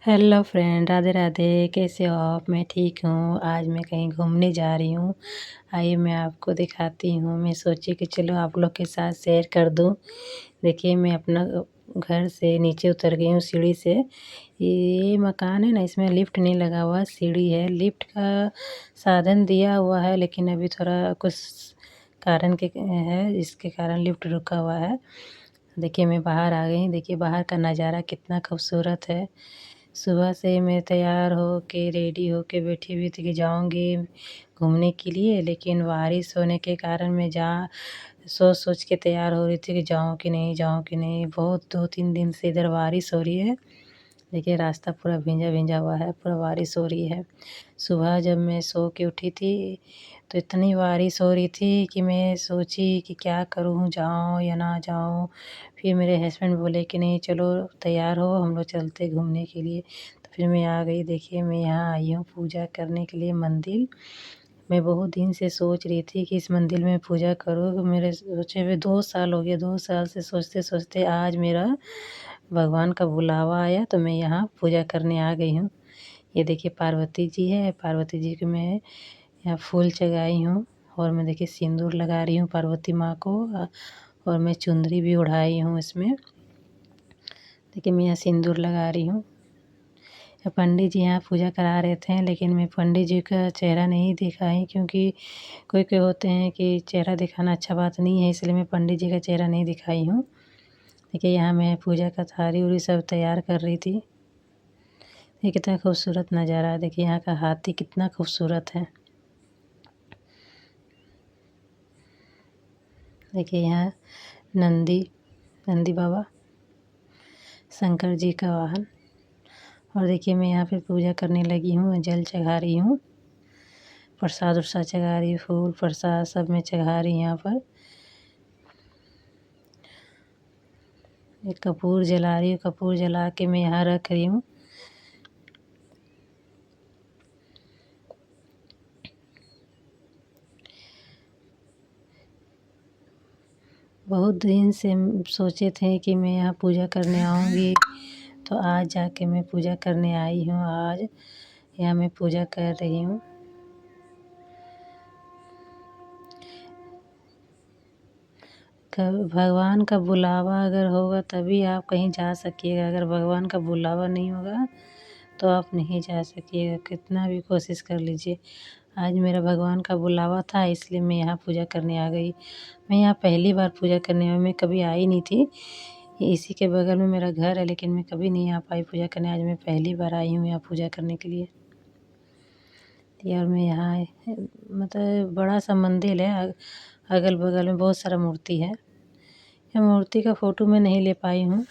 Hello friend, Radhe Radhe. कैसे हो आप? मैं ठीक हूँ। आज मैं कहीं घूमने जा रही हूँ। आइए मैं आपको दिखाती हूँ। मैं सोची कि चलो आप लोग के साथ शेयर कर दूँ। देखिए मैं अपना घर से नीचे उतर गई हूँ सीढ़ी से। ये मकान है ना, इसमें लिफ्ट नहीं लगा हुआ, सीढ़ी है। लिफ्ट का साधन दिया हुआ है लेकिन अभी थोड़ा कुछ कारण के है, इसके कारण लिफ्ट रुका हुआ है। देखिए मैं बाहर आ गई। देखिए बाहर का नज़ारा कितना खूबसूरत है। सुबह से मैं तैयार हो के रेडी हो के बैठी हुई थी कि जाऊंगी घूमने के लिए, लेकिन बारिश होने के कारण मैं सोच सोच के तैयार हो रही थी कि जाऊँ कि नहीं, जाऊँ कि नहीं। बहुत 2-3 दिन से इधर बारिश हो रही है। देखिए रास्ता पूरा भींजा भींजा हुआ है, पूरा बारिश हो रही है। सुबह जब मैं सो के उठी थी तो इतनी बारिश हो रही थी कि मैं सोची कि क्या करूँ, जाऊँ या ना जाऊँ। फिर मेरे हस्बैंड बोले कि नहीं चलो तैयार हो, हम लोग चलते घूमने के लिए। तो फिर मैं आ गई। देखिए मैं यहाँ आई हूँ पूजा करने के लिए मंदिर। मैं बहुत दिन से सोच रही थी कि इस मंदिर में पूजा करूँ। मेरे सोचे हुए 2 साल हो गए। 2 साल से सोचते सोचते आज मेरा भगवान का बुलावा आया तो मैं यहाँ पूजा करने आ गई हूँ। ये देखिए पार्वती जी है। पार्वती जी को मैं यहाँ फूल चढ़ाई हूँ और मैं देखिए सिंदूर लगा रही हूँ पार्वती माँ को। और मैं चुंदरी भी ओढ़ाई हूँ इसमें। देखिए मैं यहाँ सिंदूर लगा रही हूँ। पंडित जी यहाँ पूजा करा रहे थे लेकिन मैं पंडित जी का चेहरा नहीं दिखाई, क्योंकि कोई कोई होते हैं कि चेहरा दिखाना अच्छा बात नहीं है, इसलिए मैं पंडित जी का चेहरा नहीं दिखाई हूँ। देखिए यहाँ मैं पूजा का थाली उरी सब तैयार कर रही थी। ये कितना खूबसूरत नज़ारा है। देखिए यहाँ का हाथी कितना खूबसूरत है। देखिए यहाँ नंदी बाबा, शंकर जी का वाहन। और देखिए मैं यहाँ पे पूजा करने लगी हूँ, जल चढ़ा रही हूँ, प्रसाद उरसाद चढ़ा रही हूँ, फूल प्रसाद सब मैं चढ़ा रही हूँ यहाँ पर। एक कपूर जला रही हूँ, कपूर जला के मैं यहाँ रख रही हूँ। बहुत दिन से सोचे थे कि मैं यहाँ पूजा करने आऊँगी, तो आज जाके मैं पूजा करने आई हूँ। आज यहाँ मैं पूजा कर रही हूँ। भगवान का बुलावा अगर होगा तभी आप कहीं जा सकिएगा। अगर भगवान का बुलावा नहीं होगा तो आप नहीं जा सकिएगा, कितना भी कोशिश कर लीजिए। आज मेरा भगवान का बुलावा था इसलिए मैं यहाँ पूजा करने आ गई। मैं यहाँ पहली बार पूजा करने आई, मैं कभी आई नहीं थी। इसी के बगल में मेरा घर है लेकिन मैं कभी नहीं आ पाई पूजा करने। आज मैं पहली बार आई हूँ यहाँ पूजा करने के लिए। और मैं यहाँ मतलब बड़ा सा मंदिर है, अगल बगल में बहुत सारा मूर्ति है। यह मूर्ति का फ़ोटो मैं नहीं ले पाई हूँ।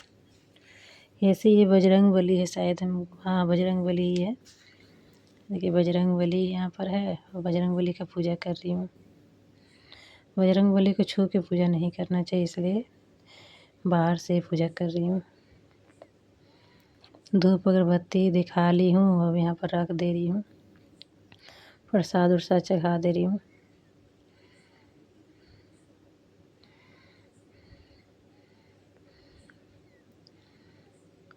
ऐसे ये बजरंग बली है शायद, हम हाँ बजरंग बली ही है। देखिए बजरंग बली यहाँ पर है और बजरंग बली का पूजा कर रही हूँ। बजरंग बली को छू के पूजा नहीं करना चाहिए, इसलिए बाहर से पूजा कर रही हूँ। धूप अगरबत्ती दिखा ली हूँ, अब यहाँ पर रख दे रही हूँ। प्रसाद उरसाद चढ़ा दे रही हूँ।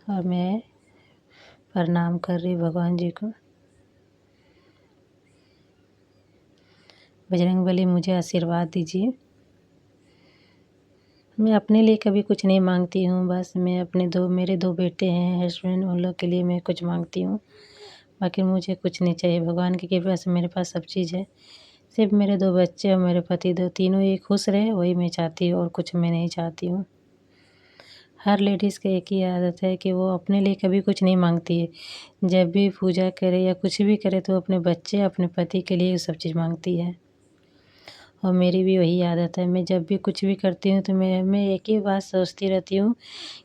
और मैं प्रणाम कर रही भगवान जी को। बजरंग बली मुझे आशीर्वाद दीजिए। मैं अपने लिए कभी कुछ नहीं मांगती हूँ, बस मैं मेरे 2 बेटे हैं, हस्बैंड, उन लोग के लिए मैं कुछ मांगती हूँ। बाकी मुझे कुछ नहीं चाहिए। भगवान की कृपा से मेरे पास सब चीज़ है। सिर्फ मेरे 2 बच्चे और मेरे पति, 2 तीनों ही खुश रहे, वही मैं चाहती हूँ और कुछ मैं नहीं चाहती हूँ। हर लेडीज़ की एक ही आदत है कि वो अपने लिए कभी कुछ नहीं मांगती है। जब भी पूजा करे या कुछ भी करे तो अपने बच्चे, अपने पति के लिए सब चीज़ मांगती है। और मेरी भी वही आदत है। मैं जब भी कुछ भी करती हूँ तो मैं एक ही बात सोचती रहती हूँ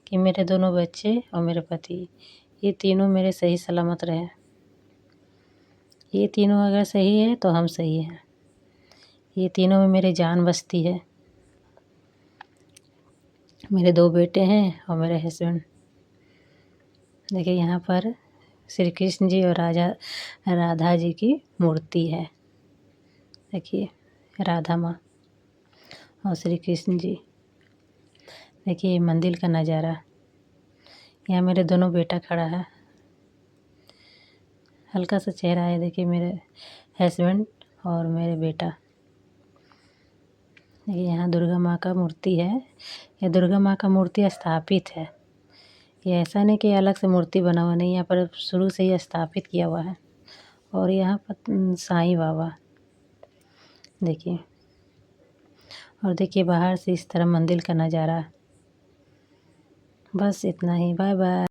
कि मेरे दोनों बच्चे और मेरे पति, ये तीनों मेरे सही सलामत रहें। ये तीनों अगर सही है तो हम सही हैं। ये तीनों में मेरी जान बसती है। मेरे 2 बेटे हैं और मेरे हस्बैंड। देखिए यहाँ पर श्री कृष्ण जी और राधा जी की मूर्ति है। देखिए राधा माँ और श्री कृष्ण जी। देखिए मंदिर का नज़ारा। यहाँ मेरे दोनों बेटा खड़ा है। हल्का सा चेहरा है। देखिए मेरे हस्बैंड और मेरे बेटा। देखिए यहाँ दुर्गा माँ का मूर्ति है। ये दुर्गा माँ का मूर्ति स्थापित है। ये ऐसा नहीं कि अलग से मूर्ति बना हुआ नहीं, यहाँ पर शुरू से ही स्थापित किया हुआ है। और यहाँ पर साईं बाबा देखिए। और देखिए बाहर से इस तरह मंदिर का नज़ारा। बस इतना ही। Bye bye.